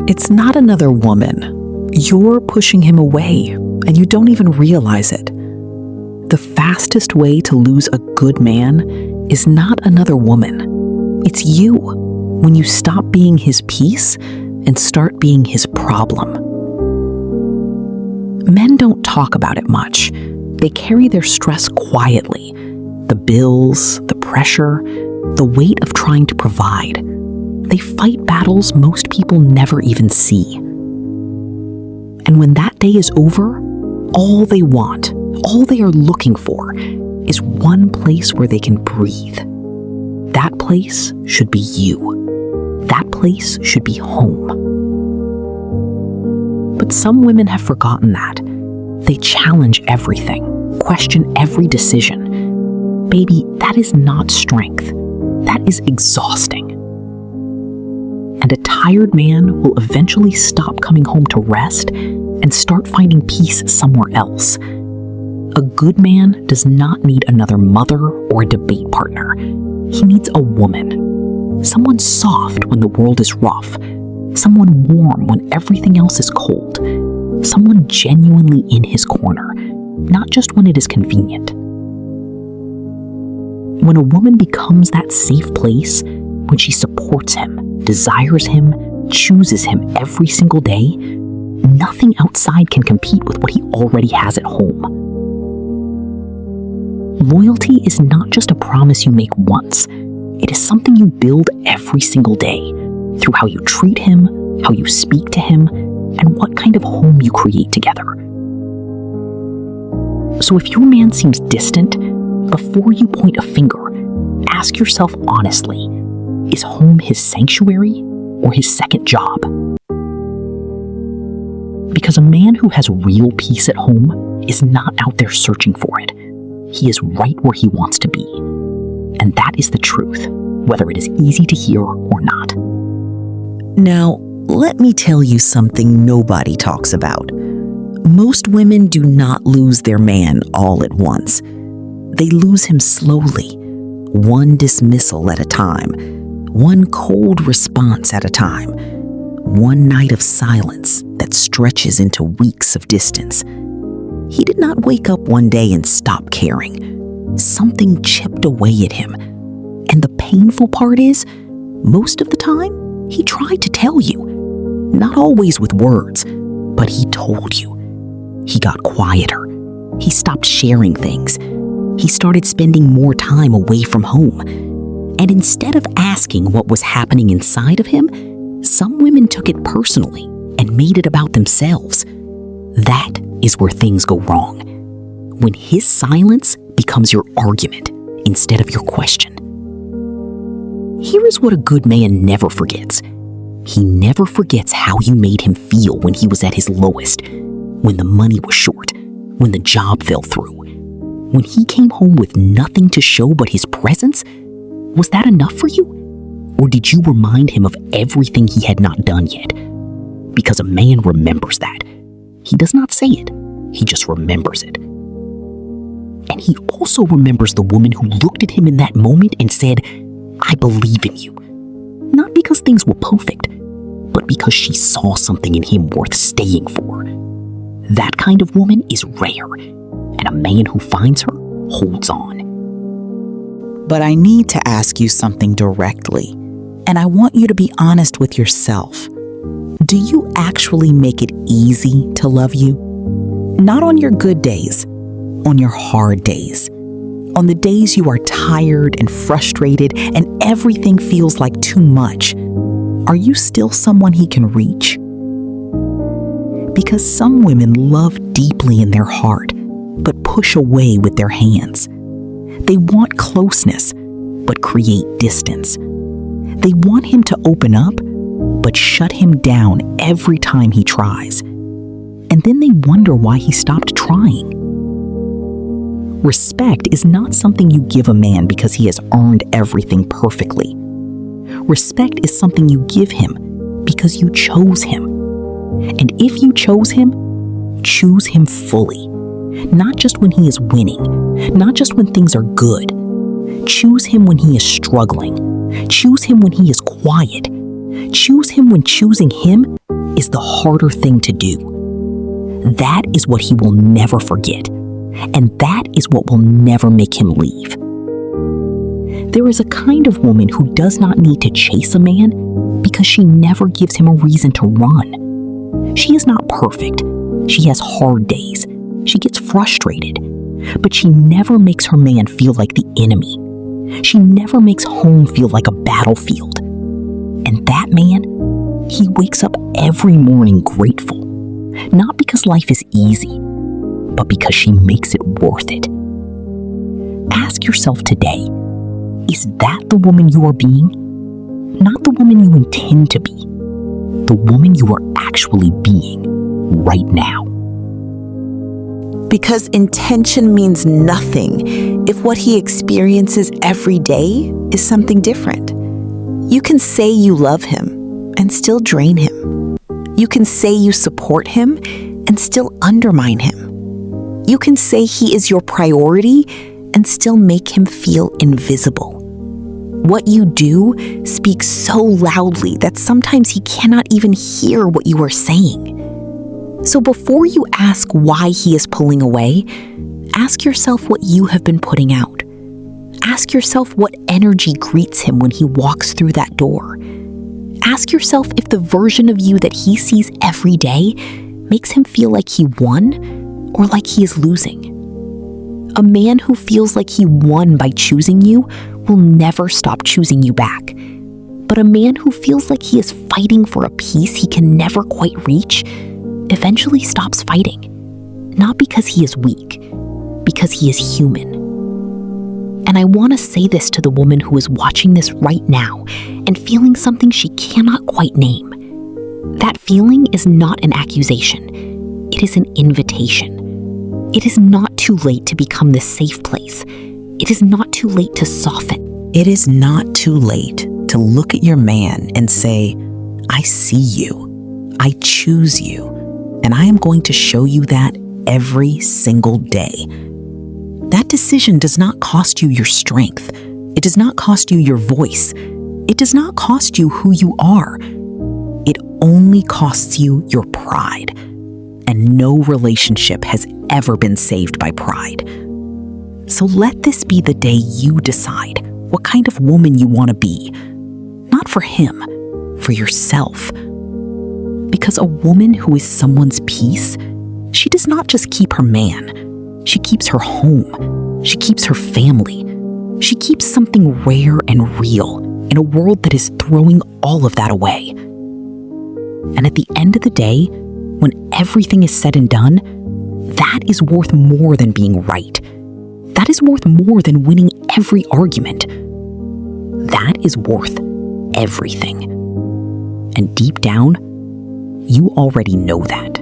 It's not another woman. You're pushing him away, and you don't even realize it. The fastest way to lose a good man is not another woman. It's you, when you stop being his peace and start being his problem. Men don't talk about it much. They carry their stress quietly. The bills, the pressure, the weight of trying to provide. They fight battles most people never even see. And when that day is over, all they want, all they are looking for, is one place where they can breathe. That place should be you. That place should be home. But some women have forgotten that. They challenge everything, question every decision. Baby, that is not strength. That is exhausting. And a tired man will eventually stop coming home to rest and start finding peace somewhere else. A good man does not need another mother or a debate partner. He needs a woman. Someone soft when the world is rough. Someone warm when everything else is cold. Someone genuinely in his corner, not just when it is convenient. When a woman becomes that safe place, when she supports him, desires him, chooses him every single day, nothing outside can compete with what he already has at home. Loyalty is not just a promise you make once. It is something you build every single day through how you treat him, how you speak to him, and what kind of home you create together. So if your man seems distant, before you point a finger, ask yourself honestly, is home his sanctuary or his second job? Because a man who has real peace at home is not out there searching for it. He is right where he wants to be. And that is the truth, whether it is easy to hear or not. Now, let me tell you something nobody talks about. Most women do not lose their man all at once. They lose him slowly, one dismissal at a time, one cold response at a time, one night of silence that stretches into weeks of distance. He did not wake up one day and stop caring. Something chipped away at him. And the painful part is, most of the time, he tried to tell you. Not always with words, but he told you. He got quieter. He stopped sharing things. He started spending more time away from home. And instead of asking what was happening inside of him, some women took it personally and made it about themselves. That is where things go wrong. When his silence becomes your argument instead of your question. Here is what a good man never forgets. He never forgets how you made him feel when he was at his lowest, when the money was short, when the job fell through. When he came home with nothing to show but his presence, was that enough for you? Or did you remind him of everything he had not done yet? Because a man remembers that. He does not say it, he just remembers it. And he also remembers the woman who looked at him in that moment and said, I believe in you. Not because things were perfect, but because she saw something in him worth staying for. That kind of woman is rare, and a man who finds her holds on. But I need to ask you something directly, and I want you to be honest with yourself. Do you actually make it easy to love you? Not on your good days, on your hard days. On the days you are tired and frustrated and everything feels like too much. Are you still someone he can reach? Because some women love deeply in their heart, but push away with their hands. They want closeness, but create distance. They want him to open up, but shut him down every time he tries. And then they wonder why he stopped trying. Respect is not something you give a man because he has earned everything perfectly. Respect is something you give him because you chose him. And if you chose him, choose him fully. Not just when he is winning, not just when things are good. Choose him when he is struggling. Choose him when he is quiet. Choose him when choosing him is the harder thing to do. That is what he will never forget, and that is what will never make him leave. There is a kind of woman who does not need to chase a man because she never gives him a reason to run. She is not perfect. She has hard days. She gets frustrated. But she never makes her man feel like the enemy. She never makes home feel like a battlefield. And that man, he wakes up every morning grateful. Not because life is easy, but because she makes it worth it. Ask yourself today, is that the woman you are being? Not the woman you intend to be. The woman you are actually being right now. Because intention means nothing if what he experiences every day is something different. You can say you love him and still drain him. You can say you support him and still undermine him. You can say he is your priority and still make him feel invisible. What you do speaks so loudly that sometimes he cannot even hear what you are saying. So before you ask why he is pulling away, ask yourself what you have been putting out. Ask yourself what energy greets him when he walks through that door. Ask yourself if the version of you that he sees every day makes him feel like he won or like he is losing. A man who feels like he won by choosing you will never stop choosing you back. But a man who feels like he is fighting for a peace he can never quite reach eventually stops fighting. Not because he is weak, because he is human. And I want to say this to the woman who is watching this right now and feeling something she cannot quite name. That feeling is not an accusation. It is an invitation. It is not too late to become the safe place. It is not too late to soften. It is not too late to look at your man and say, I see you, I choose you, and I am going to show you that every single day. That decision does not cost you your strength. It does not cost you your voice. It does not cost you who you are. It only costs you your pride. And no relationship has ever been saved by pride. So let this be the day you decide what kind of woman you want to be. Not for him, for yourself. Because a woman who is someone's peace, she does not just keep her man. She keeps her home. She keeps her family. She keeps something rare and real in a world that is throwing all of that away. And at the end of the day, when everything is said and done, that is worth more than being right. That is worth more than winning every argument. That is worth everything. And deep down, you already know that.